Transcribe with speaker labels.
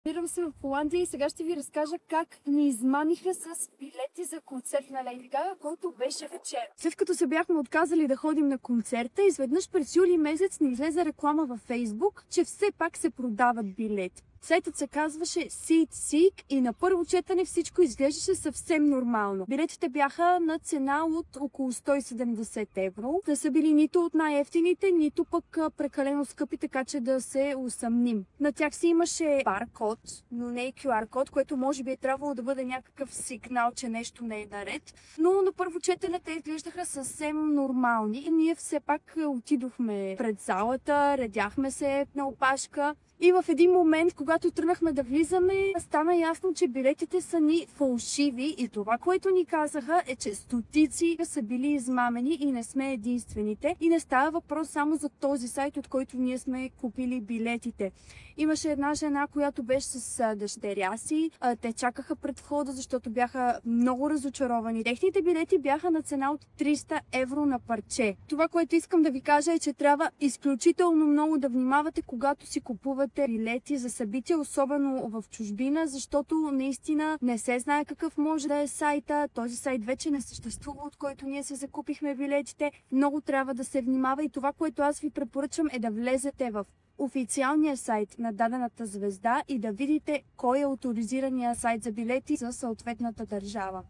Speaker 1: Намирам се в Холандия и сега ще ви разкажа как ни измамиха с билети за концерт на Леди Гага, който беше вечер. След като се бяхме отказали да ходим на концерта, изведнъж през юли месец ни излезе реклама във Фейсбук, че все пак се продават билети. Сайтът се казваше SeatSeek и на първо четене всичко изглеждаше съвсем нормално. Билетите бяха на цена от около 170 евро. Не са били нито от най-евтините, нито пък прекалено скъпи, така че да се усъмним. На тях си имаше баркод, но не и QR код, което може би е трябвало да бъде някакъв сигнал, че нещо не е наред. Но на първо четене те изглеждаха съвсем нормални и ние все пак отидохме пред залата, редяхме се на опашка. И в един момент, когато тръгнахме да влизаме, стана ясно, че билетите са ни фалшиви и това, което ни казаха е, че стотици са били измамени и не сме единствените. И не става въпрос само за този сайт, от който ние сме купили билетите. Имаше една жена, която беше с дъщеря си. Те чакаха пред входа, защото бяха много разочаровани. Техните билети бяха на цена от 300 евро на парче. Това, което искам да ви кажа е, че трябва изключително много да внимавате, когато си купувате билети за събития, особено в чужбина, защото наистина не се знае какъв може да е сайта. Този сайт вече не съществува, от който ние се закупихме билетите. Много трябва да се внимава и това, което аз ви препоръчвам, е да влезете в официалния сайт на дадената звезда и да видите кой е оторизирания сайт за билети за съответната държава.